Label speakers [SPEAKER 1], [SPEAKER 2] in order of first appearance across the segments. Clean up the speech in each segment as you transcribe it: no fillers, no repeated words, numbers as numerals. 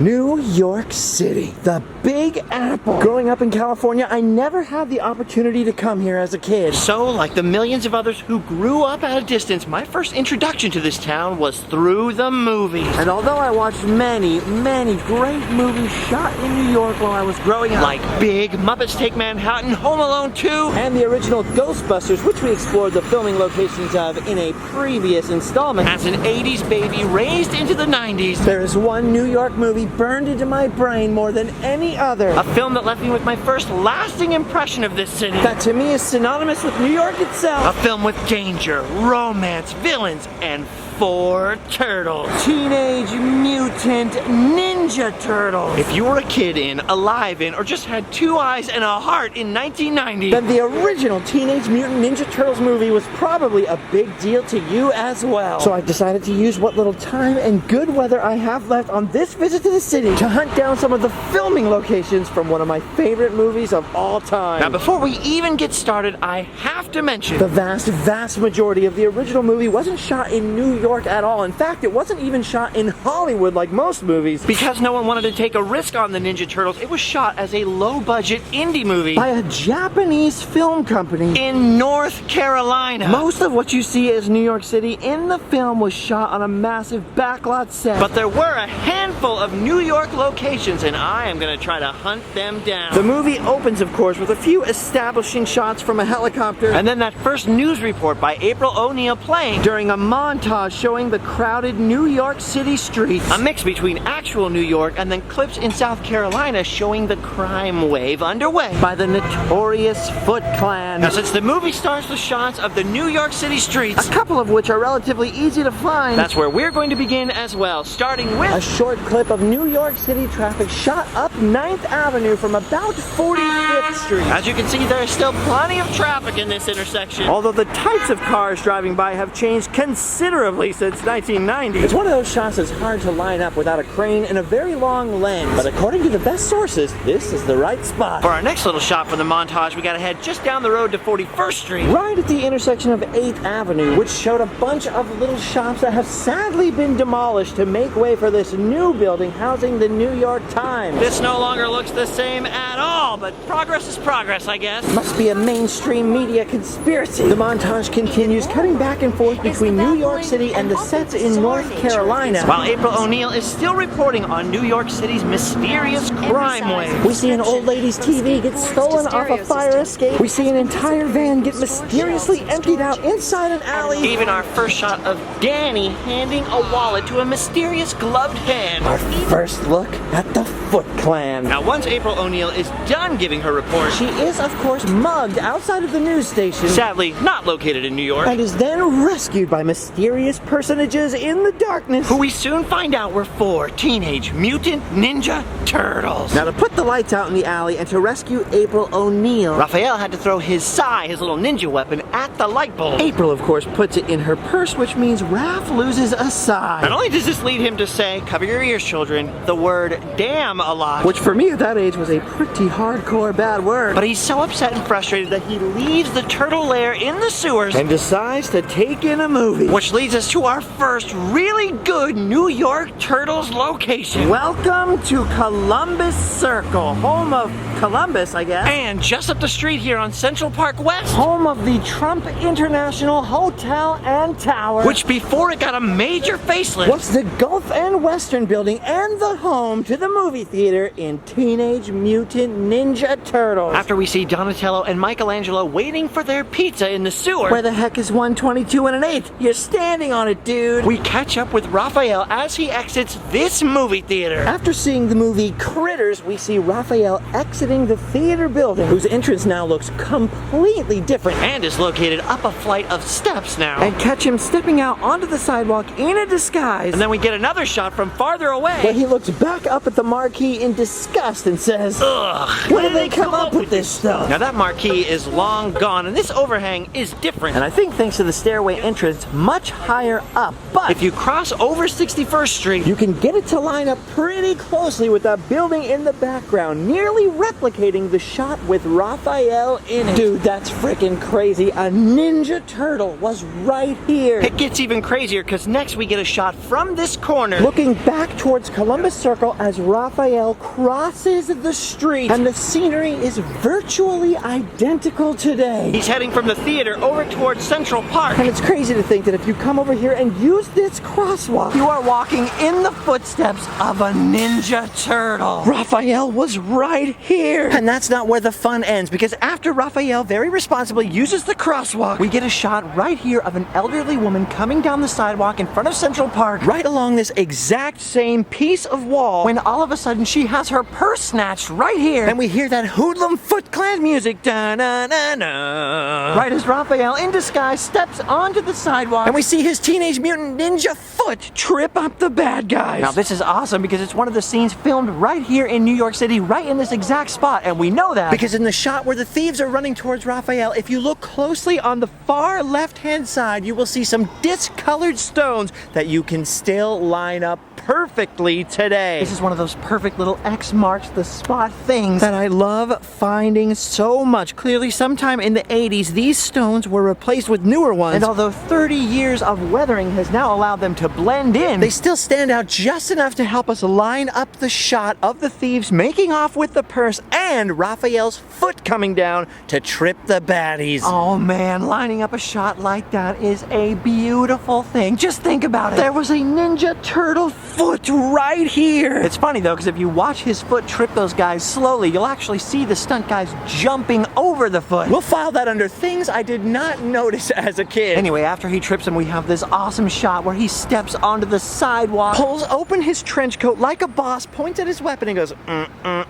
[SPEAKER 1] New York City, the Big Apple. Growing up in California, I never had the opportunity to come here as a kid.
[SPEAKER 2] So, like the millions of others who grew up at a distance, my first introduction to this town was through the movies.
[SPEAKER 1] And although I watched many great movies shot in New York while I was growing up,
[SPEAKER 2] like Big, Muppets Take Manhattan, Home Alone 2,
[SPEAKER 1] and the original Ghostbusters, which we explored the filming locations of in a previous installment.
[SPEAKER 2] As an 80s baby raised into the 90s,
[SPEAKER 1] there is one New York movie burned into my brain more than any other.
[SPEAKER 2] A film that left me with my first lasting impression of this city.
[SPEAKER 1] That to me is synonymous with New York itself.
[SPEAKER 2] A film with danger, romance, villains, and 4 turtles.
[SPEAKER 1] Teenage Mutant Ninja Turtles.
[SPEAKER 2] If you were a kid in, alive in, or just had 2 eyes and a heart in 1990,
[SPEAKER 1] then the original Teenage Mutant Ninja Turtles movie was probably a big deal to you as well. So I decided to use what little time and good weather I have left on this visit to the city to hunt down some of the filming locations from one of my favorite movies of all time.
[SPEAKER 2] Now before we even get started, I have to mention
[SPEAKER 1] the vast majority of the original movie wasn't shot in New York at all. In fact, it wasn't even shot in Hollywood like most movies.
[SPEAKER 2] Because no one wanted to take a risk on the Ninja Turtles, it was shot as a low-budget indie movie
[SPEAKER 1] by a Japanese film company
[SPEAKER 2] in North Carolina.
[SPEAKER 1] Most of what you see as New York City in the film was shot on a massive backlot set.
[SPEAKER 2] But there were a handful of New York locations, and I am going to try to hunt them down.
[SPEAKER 1] The movie opens, of course, with a few establishing shots from a helicopter,
[SPEAKER 2] and then that first news report by April O'Neil playing
[SPEAKER 1] during a montage showing the crowded New York City streets.
[SPEAKER 2] A mix between actual New York and then clips in South Carolina showing the crime wave underway
[SPEAKER 1] by the notorious Foot Clan.
[SPEAKER 2] Now, since the movie starts with shots of the New York City streets,
[SPEAKER 1] a couple of which are relatively easy to find,
[SPEAKER 2] that's where we're going to begin as well, starting with
[SPEAKER 1] a short clip of New York City traffic shot up 9th Avenue from about 45th Street.
[SPEAKER 2] As you can see, there is still plenty of traffic in this intersection,
[SPEAKER 1] although the types of cars driving by have changed considerably since 1990. It's one of those shots that's hard to line up without a crane and a very long lens, but according to the best sources, this is the right spot.
[SPEAKER 2] For our next little shot from the montage, we gotta head just down the road to 41st Street.
[SPEAKER 1] Right at the intersection of 8th Avenue, which showed a bunch of little shops that have sadly been demolished to make way for this new building housing the New York Times.
[SPEAKER 2] This no longer looks the same at all, but progress is progress, I guess.
[SPEAKER 1] Must be a mainstream media conspiracy. The montage continues, cutting back and forth between New York City and the sets in North Carolina,
[SPEAKER 2] while April O'Neil is still reporting on New York City's mysterious crime wave.
[SPEAKER 1] We see an old lady's TV get stolen off a fire escape. We see an entire van get mysteriously emptied out inside an alley.
[SPEAKER 2] Even our first shot of Danny handing a wallet to a mysterious gloved hand.
[SPEAKER 1] Our first look at the Foot Clan.
[SPEAKER 2] Now, once April O'Neil is done giving her report,
[SPEAKER 1] she is, of course, mugged outside of the news station.
[SPEAKER 2] Sadly, not located in New York.
[SPEAKER 1] And is then rescued by mysterious personages in the darkness,
[SPEAKER 2] who we soon find out were 4 Teenage Mutant Ninja Turtles.
[SPEAKER 1] Now, to put the lights out in the alley and to rescue April O'Neil,
[SPEAKER 2] Raphael had to throw his sai, his little ninja weapon, at the light bulb.
[SPEAKER 1] April, of course, puts it in her purse, which means Raph loses a sai.
[SPEAKER 2] Not only does this lead him to say, cover your ears, children, the word damn a lot,
[SPEAKER 1] which for me at that age was a pretty hardcore bad word,
[SPEAKER 2] but he's so upset and frustrated that he leaves the turtle lair in the sewers
[SPEAKER 1] and decides to take in a movie.
[SPEAKER 2] Which leads us to our first really good New York Turtles location.
[SPEAKER 1] Welcome to Columbus Circle, home of Columbus, I guess.
[SPEAKER 2] And just up the street here on Central Park West,
[SPEAKER 1] home of the Trump International Hotel and Tower,
[SPEAKER 2] which before it got a major facelift,
[SPEAKER 1] was the Gulf and Western building and the home to the movie theater in Teenage Mutant Ninja Turtles.
[SPEAKER 2] After we see Donatello and Michelangelo waiting for their pizza in the sewer.
[SPEAKER 1] Where the heck is 122 1/8? You're standing on it, dude.
[SPEAKER 2] We catch up with Raphael as he exits this movie theater.
[SPEAKER 1] After seeing the movie Critters, we see Raphael exiting the theater building, whose entrance now looks completely different
[SPEAKER 2] and is located up a flight of steps now.
[SPEAKER 1] And catch him stepping out onto the sidewalk in a disguise.
[SPEAKER 2] And then we get another shot from farther away,
[SPEAKER 1] where he looks back up at the marquee in disgust and says,
[SPEAKER 2] ugh,
[SPEAKER 1] when did they come up with this stuff?
[SPEAKER 2] Now that marquee is long gone, and this overhang is different different.
[SPEAKER 1] And I think thanks to the stairway entrance, much higher up. But
[SPEAKER 2] If you cross over 61st Street,
[SPEAKER 1] you can get it to line up pretty closely with that building in the background, nearly replicating the shot with Raphael in it. Dude, that's freaking crazy. A Ninja Turtle was right here.
[SPEAKER 2] it gets even crazier because next we get a shot from this corner.
[SPEAKER 1] Looking back towards Columbus Circle as Raphael crosses the street, and the scenery is virtually identical today.
[SPEAKER 2] He's heading from the theater over towards Central Park.
[SPEAKER 1] And it's crazy to think that if you come over here and use this crosswalk,
[SPEAKER 2] You are walking in the footsteps of a Ninja Turtle.
[SPEAKER 1] Raphael was right here. And that's not where the fun ends, because after Raphael very responsibly uses the crosswalk, we get a shot right here of an elderly woman coming down the sidewalk in front of Central Park, right along this exact same piece of wall,
[SPEAKER 2] When all of a sudden she has her purse snatched right here.
[SPEAKER 1] and we hear that hoodlum Foot Clan music, da-na-na-na.
[SPEAKER 2] Right as Raphael in disguise steps onto the sidewalk.
[SPEAKER 1] And we see his Teenage Mutant Ninja foot trip up the bad guys.
[SPEAKER 2] Now this is awesome because it's one of the scenes filmed right here in New York City, right in this exact spot, and we know that
[SPEAKER 1] Because in the shot where the thieves are running towards Raphael, if you look closely on the far left-hand side, you will see some discolored stones that you can still line up perfectly today.
[SPEAKER 2] this is one of those perfect little X marks the spot things.
[SPEAKER 1] That I love finding so much. Clearly, sometime in the 80s, these stones were replaced with newer ones.
[SPEAKER 2] And although 30 years of weathering has now allowed them to blend in,
[SPEAKER 1] they still stand out just enough to help us line up the shot of the thieves making off with the purse and Raphael's foot coming down to trip the baddies.
[SPEAKER 2] oh man, lining up a shot like that is a beautiful thing. Just think about it.
[SPEAKER 1] There was a Ninja Turtle foot right here.
[SPEAKER 2] It's funny though, because if you watch his foot trip those guys slowly, you'll actually see the stunt guys jumping over the foot.
[SPEAKER 1] We'll file that under things I did not notice as a kid.
[SPEAKER 2] Anyway, after he trips him, we have this awesome shot where he steps onto the sidewalk.
[SPEAKER 1] Pulls open his trench coat like a boss, points at his weapon and goes,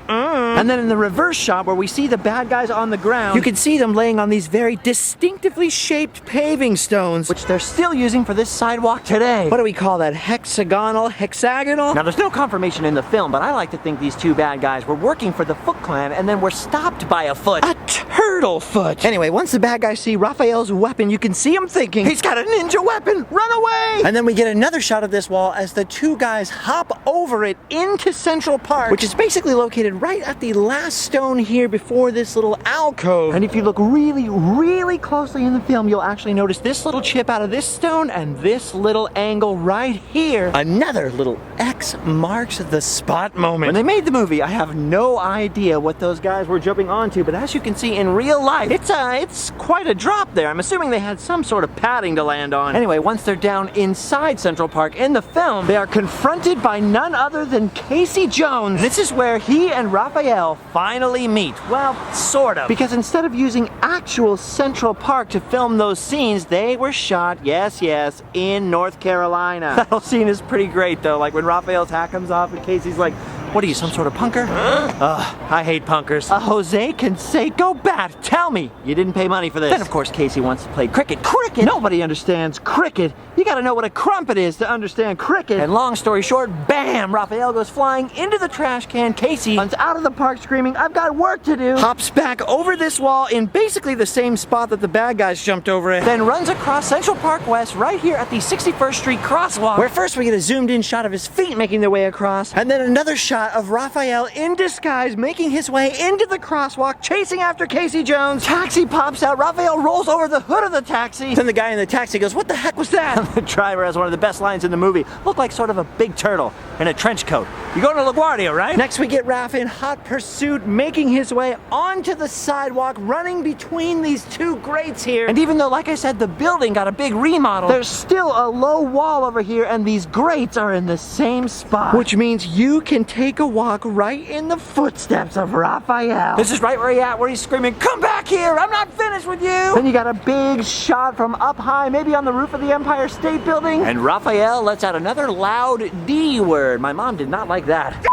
[SPEAKER 2] And then in the reverse shot where we see the bad guys on the ground,
[SPEAKER 1] You can see them laying on these very distinctively shaped paving stones.
[SPEAKER 2] which they're still using for this sidewalk today.
[SPEAKER 1] What do we call that? Hexagonal? Hexagonal?
[SPEAKER 2] Now, there's no confirmation in the film, but I like to think these two bad guys were working for the Foot Clan and then were stopped by a foot.
[SPEAKER 1] A turtle foot. Anyway, once the bad guys see Raphael's weapon, you can see him thinking,
[SPEAKER 2] He's got a ninja weapon! Run away!
[SPEAKER 1] And then we get another shot of this wall as the two guys hop over it into Central Park, which is basically located right at the last stone here before this little alcove.
[SPEAKER 2] And if you look really, really closely in the film, you'll actually notice this little chip out of this stone and this little angle right here.
[SPEAKER 1] Another little X marks the spot moment.
[SPEAKER 2] When they made the movie, I have no idea what those guys were jumping onto, but as you can see in real life, it's quite a drop there. I'm assuming they had some sort of padding to land on. Anyway, once they're down inside Central Park in the film, they are confronted by none other than Casey Jones. This is where he and Raphael finally meet. Well, sort of. Because instead of using actual Central Park to film those scenes, they were shot, yes, in North Carolina. That whole scene is pretty great though, like when Raphael's hat comes off and Casey's like, what are you, some sort of punker? I hate punkers. Jose Canseco bat, tell me you didn't pay money for this. Then of course Casey wants to play cricket. Cricket? Nobody understands cricket. You gotta know what a crumpet is to understand cricket. And long story short, bam, Raphael goes flying into the trash can. Casey runs out of the park screaming, I've got work to do.
[SPEAKER 1] Hops back over this wall in basically the same spot that the bad guys jumped over it.
[SPEAKER 2] Then runs across Central Park West right here at the 61st Street crosswalk.
[SPEAKER 1] Where first we get a zoomed in shot of his feet making their way across, and then another shot of Raphael in disguise making his way into the crosswalk, chasing after Casey Jones.
[SPEAKER 2] Taxi pops out, Raphael rolls over the hood of the taxi.
[SPEAKER 1] Then the guy in the taxi goes, what the heck was that?
[SPEAKER 2] The driver has one of the best lines in the movie. Looked like sort of a big turtle in a trench coat. You're going to LaGuardia, right?
[SPEAKER 1] Next we get Raph in hot pursuit, making his way onto the sidewalk, running between these two grates here.
[SPEAKER 2] And even though, like I said, the building got a big remodel, there's still a low wall over here and these grates are in the same spot.
[SPEAKER 1] Which means you can take a walk right in the footsteps of Raphael.
[SPEAKER 2] This is right where he's screaming, come back here, I'm not finished with you. Then you got a big shot from up high, maybe on the roof of the Empire State Building. And Raphael lets out another loud D word. My mom did not like that.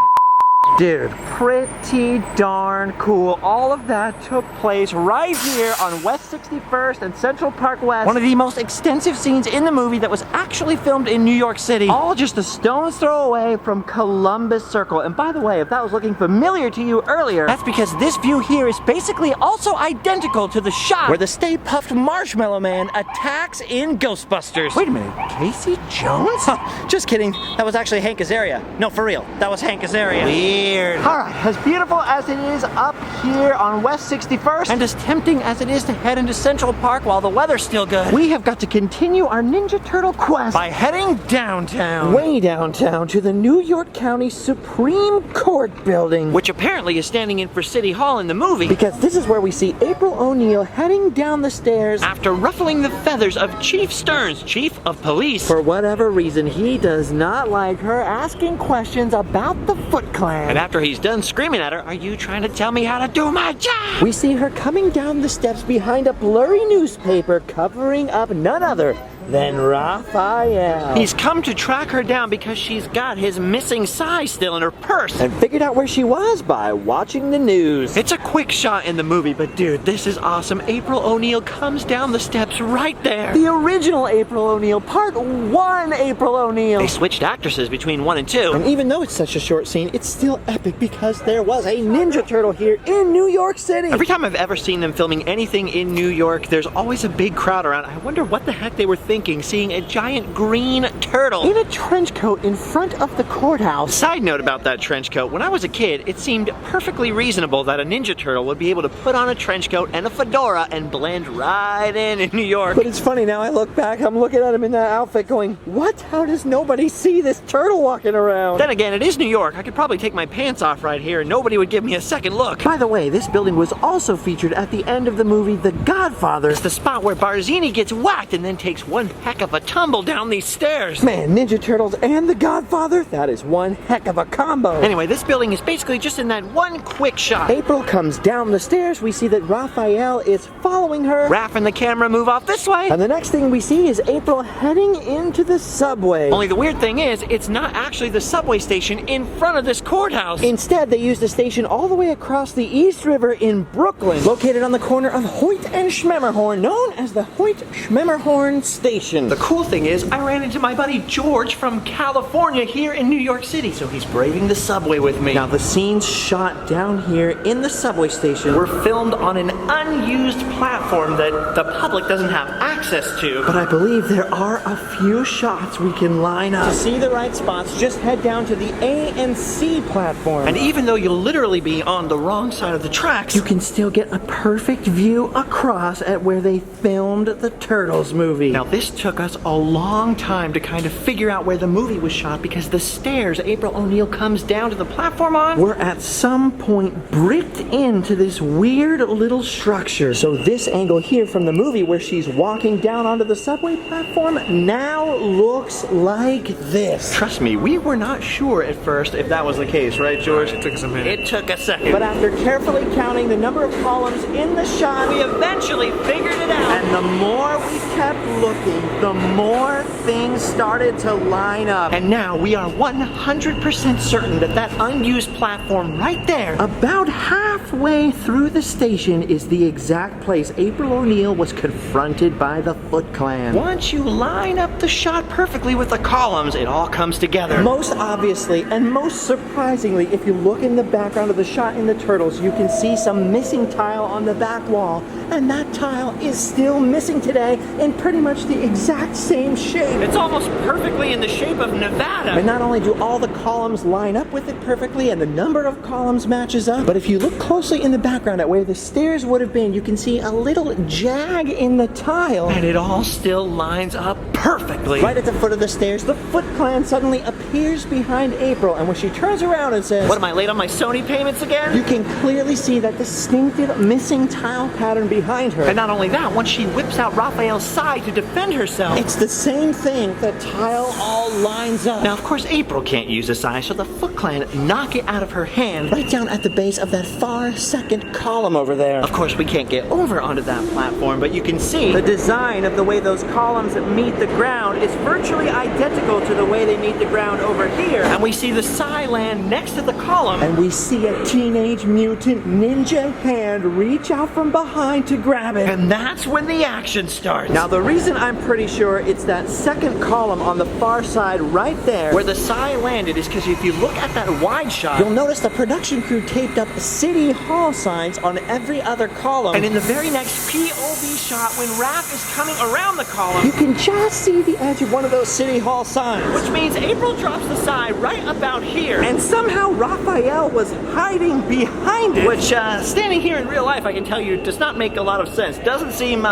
[SPEAKER 2] Dude, pretty darn cool. All of that took place right here on West 61st and Central Park West. One of the most extensive scenes in the movie that was actually filmed in New York City. All just a stone's throw away from Columbus Circle. And by the way, if that was looking familiar to you earlier, that's because this view here is basically also identical to the shot where the Stay Puft Marshmallow Man attacks in Ghostbusters. Wait a minute, Casey Jones? Just kidding. That was actually Hank Azaria. No, for real. That was Hank Azaria. Weird. Alright, as beautiful as it is up here on West 61st, and as tempting as it is to head into Central Park while the weather's still good, we have got to continue our Ninja Turtle quest by heading downtown. Way downtown to the New York County Supreme Court building, which apparently is standing in for City Hall in the movie, because this is where we see April O'Neil heading down the stairs after ruffling the feathers of Chief Stearns, Chief of Police. For whatever reason, he does not like her asking questions about the Foot Clan. And after he's done screaming at her, "Are you trying to tell me how to do my job?" we see her coming down the steps behind a blurry newspaper covering up none other than Raphael. He's come to track her down because she's got his missing size still in her purse, and figured out where she was by watching the news. It's a quick shot in the movie, but dude, this is awesome. April O'Neil comes down the steps right there. The original April O'Neil, part 1 April O'Neil. They switched actresses between 1 and 2. And even though it's such a short scene, it's still epic because there was a Ninja Turtle here in New York City. Every time I've ever seen them filming anything in New York, there's always a big crowd around. I wonder what the heck they were thinking seeing a giant green turtle in a trench coat in front of the courthouse. Side note about that trench coat, when I was a kid, it seemed perfectly reasonable that a Ninja Turtle would be able to put on a trench coat and a fedora and blend right in New York. But it's funny, now I look back, I'm looking at him in that outfit going, what? How does nobody see this turtle walking around? Then again, it is New York. I could probably take my pants off right here and nobody would give me a second look. By the way, this building was also featured at the end of the movie The Godfather. It's the spot where Barzini gets whacked and then takes one heck of a tumble down these stairs. Man, Ninja Turtles and The Godfather, that is one heck of a combo. Anyway, this building is basically just in that one quick shot. April comes down the stairs. We see that Raphael is following her. Raph and the camera move off this way. And the next thing we see is April heading into the subway. Only the weird thing is, it's not actually the subway station in front of this courthouse. Instead, they used a station all the way across the East River in Brooklyn, located on the corner of Hoyt and Schmemmerhorn, known as the Hoyt-Schmemmerhorn Station. The cool thing is, I ran into my buddy George from California here in New York City, so he's braving the subway with me. Now, the scenes shot down here in the subway station were filmed on an unused platform that the public doesn't have access to. But I believe there are a few shots we can line up. To see the right spots, just head down to the A and C platform. And even though you'll literally be on the wrong side of the tracks, you can still get a perfect view across at where they filmed the Turtles movie. Now, this took us a long time to kind of figure out where the movie was shot because the stairs April O'Neil comes down to the platform on were at some point bricked into this weird little structure. So this angle here from the movie where she's walking down onto the subway platform now looks like this. Trust me, we were not sure at first if that was the case, right, George? It took us a minute. It took a second. But after carefully counting the number of columns in the shot, we eventually figured it out. And the more we kept looking, the more things started to line up. And now we are 100% certain that that unused platform right there, about halfway through the station, is the exact place April O'Neil was confronted by the Foot Clan. Once you line up the shot perfectly with the columns, it all comes together. Most obviously and most surprisingly, if you look in the background of the shot in the Turtles, you can see some missing tile on the back wall. And that tile is still missing today in pretty much the exact same shape. It's almost perfectly in the shape of Nevada. And not only do all the columns line up with it perfectly and the number of columns matches up, but if you look closely in the background at where the stairs would have been, you can see a little jag in the tile. And it all still lines up perfectly. Right at the foot of the stairs, the Foot Clan suddenly appears behind April, and when she turns around and says, "What, am I late on my Sony payments again?" you can clearly see that distinctive missing tile pattern behind her. And not only that, once she whips out Raphael's side to defend defend herself.
[SPEAKER 1] It's the same thing. The tile all lines up.
[SPEAKER 2] Now, of course, April can't use this eye, so the Foot Clan knock it out of her hand
[SPEAKER 1] Right down at the base of that far second column over there.
[SPEAKER 2] Of course, we can't get over onto that platform, but you can see the design of the way those columns meet the ground is virtually identical to the way they meet the ground over here. And we see the Psy land next to the column.
[SPEAKER 1] And we see a Teenage Mutant Ninja hand reach out from behind to grab it.
[SPEAKER 2] And that's when the action starts.
[SPEAKER 1] Now, the reason I'm pretty sure it's that second column on the far side right there
[SPEAKER 2] where the Psy landed is because if you look at that wide shot,
[SPEAKER 1] you'll notice the production crew taped up City Hall signs on every other column.
[SPEAKER 2] And in the very next POV shot, when Raph is coming around the column,
[SPEAKER 1] you can just see the edge of one of those City Hall signs.
[SPEAKER 2] Which means April drops the Psy right about here.
[SPEAKER 1] And somehow Raphael was hiding behind it.
[SPEAKER 2] Which, standing here in real life, I can tell you, does not make a lot of sense. Doesn't seem,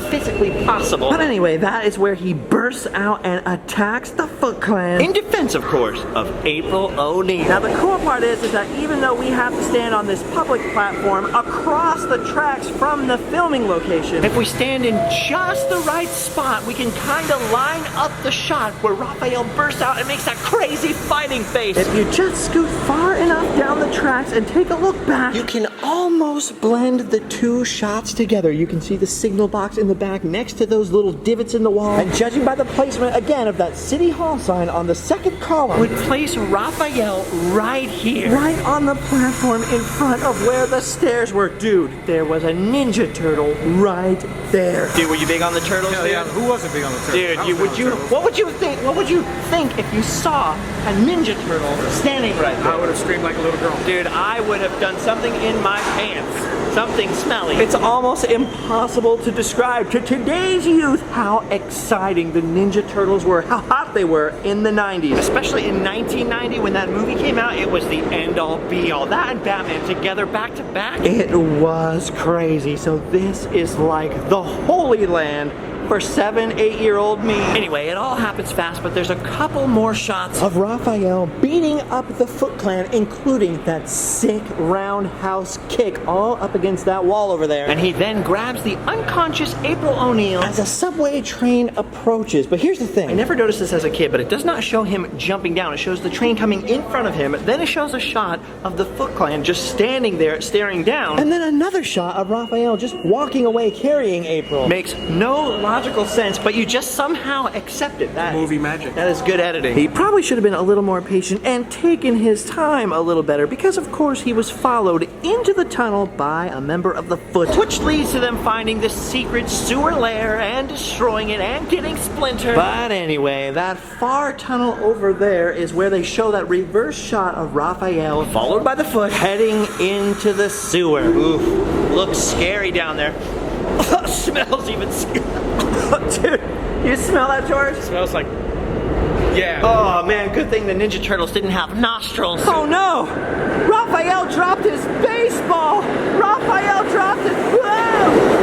[SPEAKER 2] physically possible.
[SPEAKER 1] But anyway, that is where he bursts out and attacks the Foot Clan.
[SPEAKER 2] In defense, of course, of April O'Neil.
[SPEAKER 1] Now, the cool part is that even though we have to stand on this public platform across the tracks from the filming location,
[SPEAKER 2] if we stand in just the right spot, we can kind of line up the shot where Raphael bursts out and makes that crazy fighting face.
[SPEAKER 1] If you just scoot far enough down the tracks and take a look back, you can almost blend the two shots together. You can see the signal box in the back next to those little divots in the wall. And judging by the placement, again, of that City Hall sign on the second column,
[SPEAKER 2] would place Raphael right here.
[SPEAKER 1] Right on the platform in front of where the stairs were. Dude, there was a Ninja Turtle right there.
[SPEAKER 2] Dude, were you big on the turtles?
[SPEAKER 3] Hell yeah, who wasn't big on the turtles?
[SPEAKER 2] Dude, what would you think if you saw a Ninja Turtle standing right there?
[SPEAKER 3] I would have screamed like a little girl.
[SPEAKER 2] Dude, I would have done something in my pants. Something smelly.
[SPEAKER 1] It's almost impossible to describe to today's youth how exciting the Ninja Turtles were, how hot they were in the 90s.
[SPEAKER 2] Especially in 1990 when that movie came out, it was the end-all be-all. That and Batman together back to back.
[SPEAKER 1] It was crazy. So this is like the Holy Land for 7, 8-year-old me.
[SPEAKER 2] Anyway, it all happens fast, but there's a couple more shots
[SPEAKER 1] of Raphael beating up the Foot Clan, including that sick roundhouse kick all up against that wall over there.
[SPEAKER 2] And he then grabs the unconscious April O'Neil
[SPEAKER 1] as a subway train approaches. But here's the thing.
[SPEAKER 2] I never noticed this as a kid, but it does not show him jumping down. It shows the train coming in front of him. Then it shows a shot of the Foot Clan just standing there staring down.
[SPEAKER 1] And then another shot of Raphael just walking away carrying April.
[SPEAKER 2] Makes no logical sense, but you just somehow accept it. That
[SPEAKER 3] movie magic.
[SPEAKER 2] That is good editing.
[SPEAKER 1] He probably should have been a little more patient and taken his time a little better, because of course he was followed into the tunnel by a member of the Foot.
[SPEAKER 2] Which leads to them finding the secret sewer lair and destroying it and getting Splinter.
[SPEAKER 1] But anyway, that far tunnel over there is where they show that reverse shot of Raphael
[SPEAKER 2] followed by the Foot heading into the sewer. Oof, looks scary down there. Smells even scary.
[SPEAKER 1] Dude, you smell that, George?
[SPEAKER 3] It smells like, yeah.
[SPEAKER 2] Oh man, good thing the Ninja Turtles didn't have nostrils.
[SPEAKER 1] Oh no! Raphael dropped his baseball! Raphael dropped his... Whoa!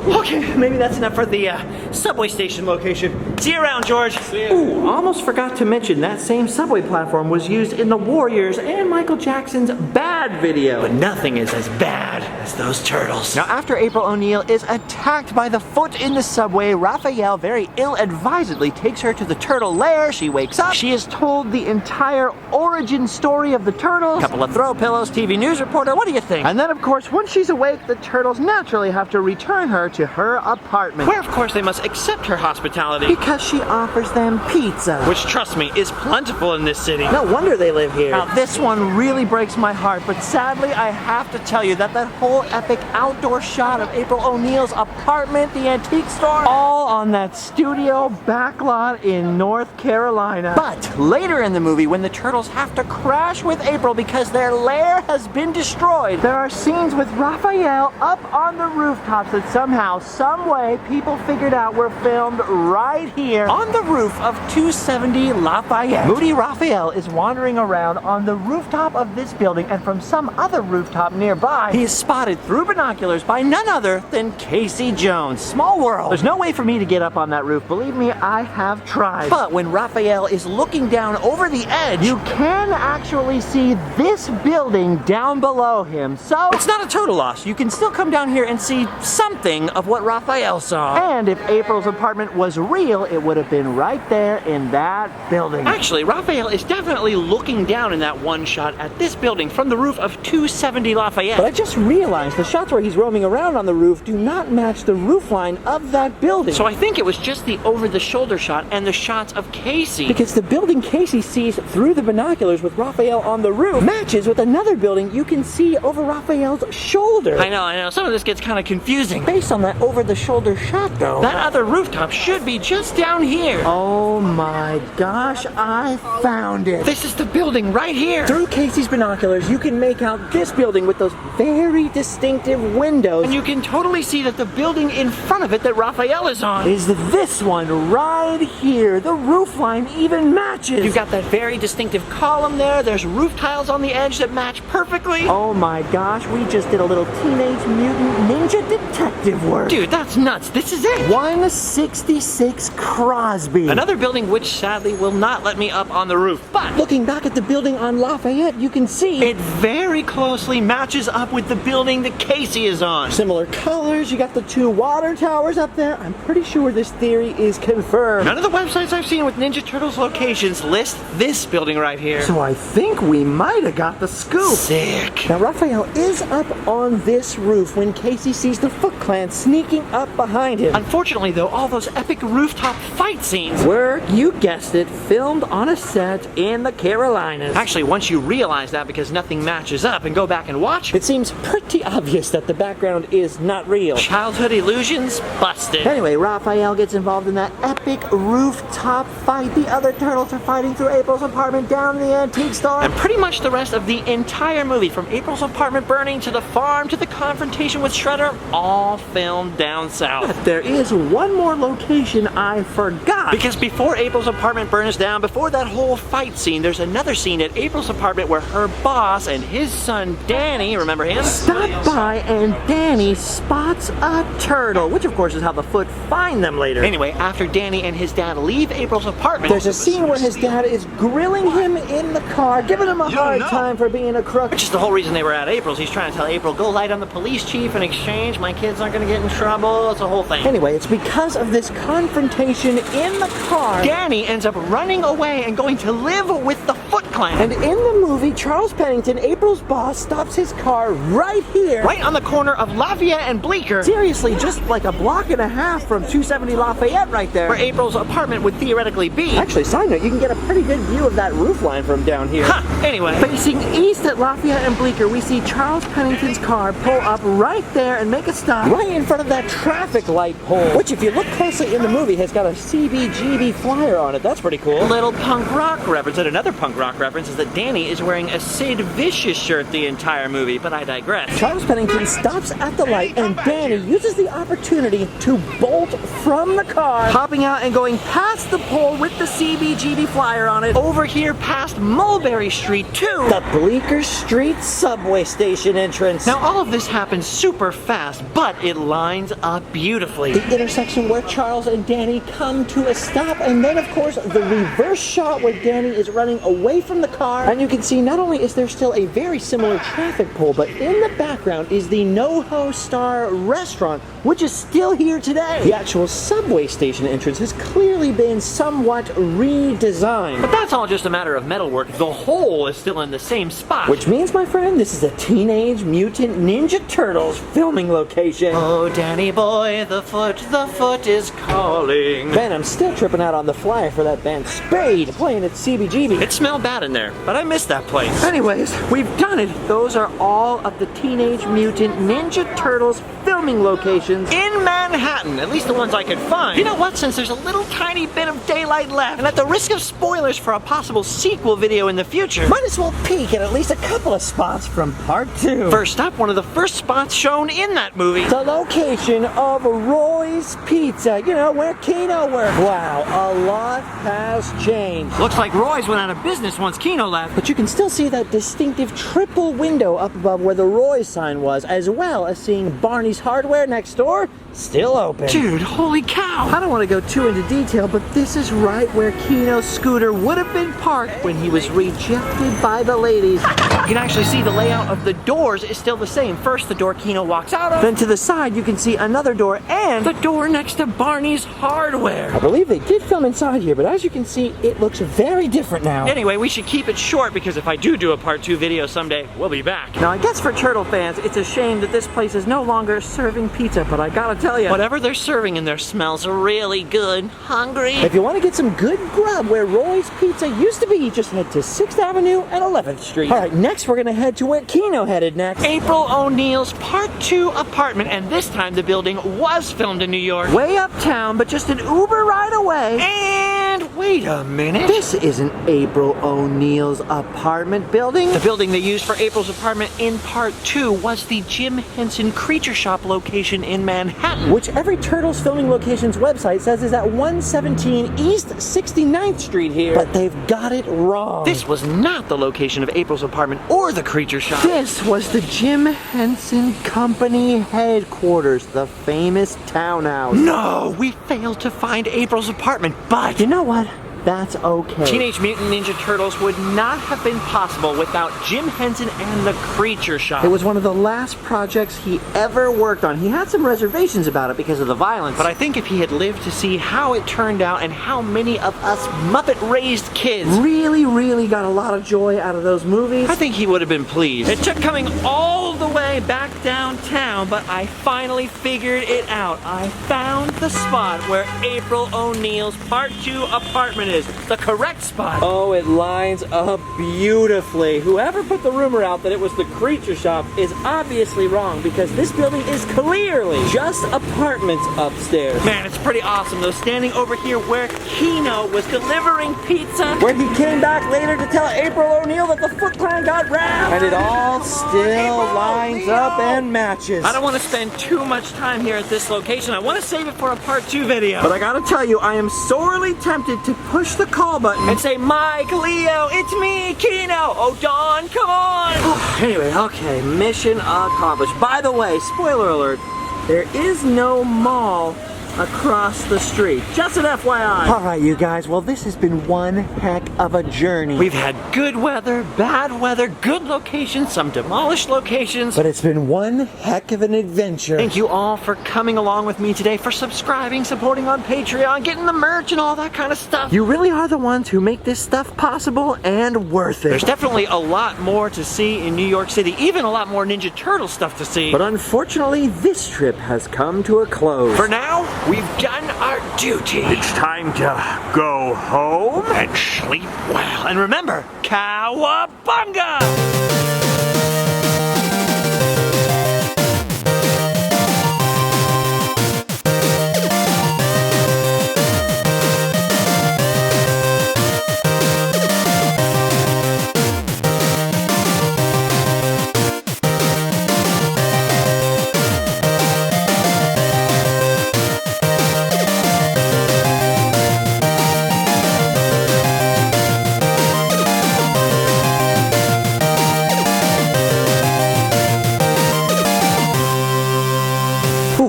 [SPEAKER 2] Okay, maybe that's enough for the subway station location. See you around, George.
[SPEAKER 1] Ooh, almost forgot to mention that same subway platform was used in the Warriors and Michael Jackson's Bad video.
[SPEAKER 2] But nothing is as bad as those turtles.
[SPEAKER 1] Now, after April O'Neil is attacked by the Foot in the subway, Raphael very ill-advisedly takes her to the turtle lair. She wakes up. She is told the entire origin story of the turtles.
[SPEAKER 2] Couple of throw pillows, TV news reporter, what do you think?
[SPEAKER 1] And then, of course, once she's awake, the turtles naturally have to return her to her apartment.
[SPEAKER 2] Where, of course, they must accept her hospitality.
[SPEAKER 1] Because she offers them pizza.
[SPEAKER 2] Which, trust me, is plentiful in this city.
[SPEAKER 1] No wonder they live here.
[SPEAKER 2] Now, this one really breaks my heart, but sadly, I have to tell you that whole epic outdoor shot of April O'Neil's apartment, the antique store, all on that studio backlot in North Carolina. But later in the movie, when the turtles have to crash with April because their lair has been destroyed, there are scenes with Raphael up on the rooftops that somehow some way, people figured out we're filmed right here on the roof of 270 Lafayette. Moody Raphael is wandering around on the rooftop of this building, and from some other rooftop nearby, he is spotted through binoculars by none other than Casey Jones. Small world. There's no way for me to get up on that roof. Believe me, I have tried. But when Raphael is looking down over the edge, you can actually see this building down below him. So it's not a total loss. You can still come down here and see something of what Raphael saw. And if April's apartment was real, it would have been right there in that building. Actually, Raphael is definitely looking down in that one shot at this building from the roof of 270 Lafayette.
[SPEAKER 1] But I just realized the shots where he's roaming around on the roof do not match the roof line of that building.
[SPEAKER 2] So I think it was just the over-the-shoulder shot and the shots of Casey.
[SPEAKER 1] Because the building Casey sees through the binoculars with Raphael on the roof matches with another building you can see over Raphael's shoulder.
[SPEAKER 2] I know. Some of this gets kind of confusing.
[SPEAKER 1] Based on that over-the-shoulder shot, though,
[SPEAKER 2] that other rooftop should be just down here.
[SPEAKER 1] Oh my gosh, I found it.
[SPEAKER 2] This is the building right here.
[SPEAKER 1] Through Casey's binoculars, you can make out this building with those very distinctive windows.
[SPEAKER 2] And you can totally see that the building in front of it that Raphael is on
[SPEAKER 1] is this one right here. The roof line even matches.
[SPEAKER 2] You've got that very distinctive column there. There's roof tiles on the edge that match perfectly.
[SPEAKER 1] Oh my gosh, we just did a little Teenage Mutant Ninja detective work.
[SPEAKER 2] Dude, that's nuts. This is it.
[SPEAKER 1] 166 Crosby.
[SPEAKER 2] Another building which sadly will not let me up on the roof. But
[SPEAKER 1] looking back at the building on Lafayette, you can see
[SPEAKER 2] it very closely matches up with the building that Casey is on.
[SPEAKER 1] Similar colors. You got the two water towers up there. I'm pretty sure this theory is confirmed.
[SPEAKER 2] None of the websites I've seen with Ninja Turtles locations list this building right here.
[SPEAKER 1] So I think we might have got the scoop.
[SPEAKER 2] Sick.
[SPEAKER 1] Now Raphael is up on this roof when Casey sees the Foot Clan sneaking up behind him.
[SPEAKER 2] Unfortunately though, all those epic rooftop fight scenes
[SPEAKER 1] were, you guessed it, filmed on a set in the Carolinas.
[SPEAKER 2] Actually, once you realize that because nothing matches up and go back and watch,
[SPEAKER 1] it seems pretty obvious that the background is not real.
[SPEAKER 2] Childhood illusions busted.
[SPEAKER 1] Anyway, Raphael gets involved in that epic rooftop fight. The other turtles are fighting through April's apartment down in the antique store.
[SPEAKER 2] And pretty much the rest of the entire movie, from April's apartment burning to the farm to the confrontation with Shredder, all filmed down south.
[SPEAKER 1] But there is one more location I forgot.
[SPEAKER 2] Because before April's apartment burns down, before that whole fight scene, there's another scene at April's apartment where her boss and his son Danny, remember him?
[SPEAKER 1] Stop by and Danny spots a turtle, which of course is how the Foot find them later.
[SPEAKER 2] Anyway, after Danny and his dad leave April's apartment,
[SPEAKER 1] there's a scene where his dad is grilling him in the car, giving him a hard time for being a crook.
[SPEAKER 2] Which is the whole reason they were at April's. He's trying to tell April, go light on the police chief in exchange. My kids aren't going to get in trouble. It's a whole thing.
[SPEAKER 1] Anyway, it's because of this confrontation in the car,
[SPEAKER 2] Danny ends up running away and going to live with the Foot Clan.
[SPEAKER 1] And in the movie, Charles Pennington, April's boss, stops his car right here.
[SPEAKER 2] Right on the corner of Lafayette and Bleecker.
[SPEAKER 1] Seriously, just like a block and a half from 270 Lafayette right there.
[SPEAKER 2] Where April's apartment would theoretically be.
[SPEAKER 1] Actually, side note, you can get a pretty good view of that roof line from down here.
[SPEAKER 2] Anyway.
[SPEAKER 1] Facing east at Lafayette and Bleecker, we see Charles Pennington's car pull up right there and make a stop right in front of that traffic light pole, which if you look closely in the movie has got a CBGB flyer on it. That's pretty cool.
[SPEAKER 2] A little punk rock reference. And another punk rock reference is that Danny is wearing a Sid Vicious shirt the entire movie, but I digress.
[SPEAKER 1] Charles Pennington stops at the light and Danny uses the opportunity to bolt from the car, hopping out and going past the pole with the CBGB flyer on it,
[SPEAKER 2] over here past Mulberry Street to
[SPEAKER 1] the Bleecker Street subway station entrance.
[SPEAKER 2] Now all of this happens super fast, but it lines up beautifully.
[SPEAKER 1] The intersection where Charles and Danny come to a stop, and then of course the reverse shot where Danny is running away from the car, and you can see not only is there still a very similar traffic pole, but in the background is the NoHo Star restaurant, which is still here today. The actual subway station entrance has clearly been somewhat redesigned.
[SPEAKER 2] But that's all just a matter of metalwork. The hole is still in the same spot.
[SPEAKER 1] Which means, my friend, this is a Teenage Mutant Ninja Turtles filming location.
[SPEAKER 2] Oh, Danny boy, the foot is calling.
[SPEAKER 1] Ben, I'm still tripping out on the flyer for that band Spade playing at CBGB.
[SPEAKER 2] It smelled bad in there, but I missed that place.
[SPEAKER 1] Anyways, we've done it. Those are all of the Teenage Mutant Ninja Turtles filming
[SPEAKER 2] filming locations in Manhattan, at least the ones I could find. You know what, since there's a little tiny bit of daylight left, and at the risk of spoilers for a possible sequel video in the future,
[SPEAKER 1] Might as well peek at least a couple of spots from part 2.
[SPEAKER 2] first up, one of the first spots shown in that movie.
[SPEAKER 1] The location of Roy's Pizza, you know, where Kino worked. Wow, a lot has changed.
[SPEAKER 2] Looks like Roy's went out of business once Kino left.
[SPEAKER 1] But you can still see that distinctive triple window up above where the Roy's sign was, as well as seeing Barney's Hardware next door, still open.
[SPEAKER 2] Dude, holy cow!
[SPEAKER 1] I don't want to go too into detail, but this is right where Kino's scooter would have been parked when he was rejected by the ladies.
[SPEAKER 2] You can actually see the layout of the doors is still the same. First, the door Kino walks out of.
[SPEAKER 1] Then to the side, you can see another door and
[SPEAKER 2] The door next to Barney's Hardware.
[SPEAKER 1] I believe they did film inside here, but as you can see, it looks very different now.
[SPEAKER 2] Anyway, we should keep it short because if I do a part 2 video someday, we'll be back.
[SPEAKER 1] Now, I guess for Turtle fans, it's a shame that this place is no longer serving pizza, but I gotta tell you,
[SPEAKER 2] Whatever they're serving in there smells really good. Hungry?
[SPEAKER 1] if you want to get some good grub where Roy's Pizza used to be, just head to 6th Avenue and 11th Street. All right, next we're gonna head to where Kino headed next.
[SPEAKER 2] April O'Neil's Part 2 apartment, and this time the building was filmed in New York.
[SPEAKER 1] Way uptown, but just an Uber ride away.
[SPEAKER 2] And wait a minute.
[SPEAKER 1] This isn't April O'Neil's apartment building.
[SPEAKER 2] The building they used for April's apartment in Part 2 was the Jim Henson Creature Shop location in Manhattan.
[SPEAKER 1] Which every Turtles filming location's website says is at 117 East 69th Street here. But they've got it wrong.
[SPEAKER 2] This was not the location of April's apartment or the Creature Shop.
[SPEAKER 1] This was the Jim Henson Company headquarters, the famous townhouse.
[SPEAKER 2] No, we failed to find April's apartment, but
[SPEAKER 1] You know what? That's okay.
[SPEAKER 2] Teenage Mutant Ninja Turtles would not have been possible without Jim Henson and the Creature Shop.
[SPEAKER 1] It was one of the last projects he ever worked on. He had some reservations about it because of the violence.
[SPEAKER 2] But I think if he had lived to see how it turned out and how many of us Muppet-raised kids,
[SPEAKER 1] really got a lot of joy out of those movies.
[SPEAKER 2] I think he would have been pleased. It took coming all the way back downtown, but I finally figured it out. I found the spot where April O'Neil's Part 2 apartment is. The correct spot.
[SPEAKER 1] Oh, it lines up beautifully. Whoever put the rumor out that it was the Creature Shop is obviously wrong because this building is clearly just apartments upstairs.
[SPEAKER 2] Man, it's pretty awesome though, standing over here where Kino was delivering pizza.
[SPEAKER 1] Where he came back later to tell April O'Neil that the Foot Clan got wrapped. And it all still lines up and matches.
[SPEAKER 2] I don't want to spend too much time here at this location. I want to save it for a Part 2 video.
[SPEAKER 1] But I gotta tell you, I am sorely tempted to push the call button
[SPEAKER 2] And say, Mike, Leo, it's me, Kino. Oh, Dawn, come on.
[SPEAKER 1] Anyway, okay, mission accomplished. By the way, spoiler alert, there is no mall across the street. Just an FYI. All right, you guys, well, this has been one heck of a journey.
[SPEAKER 2] We've had good weather, bad weather, good locations, some demolished locations.
[SPEAKER 1] But it's been one heck of an adventure.
[SPEAKER 2] Thank you all for coming along with me today, for subscribing, supporting on Patreon, getting the merch and all that kind of stuff.
[SPEAKER 1] You really are the ones who make this stuff possible and worth it.
[SPEAKER 2] There's definitely a lot more to see in New York City, even a lot more Ninja Turtle stuff to see.
[SPEAKER 1] But unfortunately, this trip has come to a close.
[SPEAKER 2] For now, we've done our duty. It's time to go home and sleep well. And remember, cowabunga!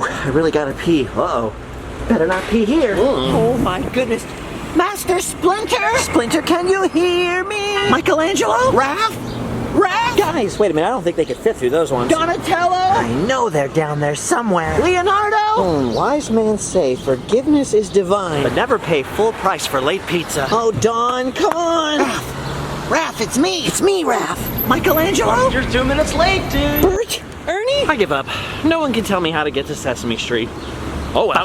[SPEAKER 1] I really gotta pee. Uh-oh. Better not pee here.
[SPEAKER 2] Oh my goodness. Master Splinter? Splinter, can you hear me? Michelangelo? Raph? Raph?
[SPEAKER 1] Guys, wait a minute. I don't think they could fit through those ones.
[SPEAKER 2] Donatello?
[SPEAKER 1] I know they're down there somewhere.
[SPEAKER 2] Leonardo?
[SPEAKER 1] Wise men say forgiveness is divine.
[SPEAKER 2] But never pay full price for late pizza.
[SPEAKER 1] Oh, Dawn, come on.
[SPEAKER 2] Raph, it's me. It's me, Raph. Michelangelo? You're 2 minutes late, dude.
[SPEAKER 1] Bert? Ernie?
[SPEAKER 2] I give up. No one can tell me how to get to Sesame Street. Oh well.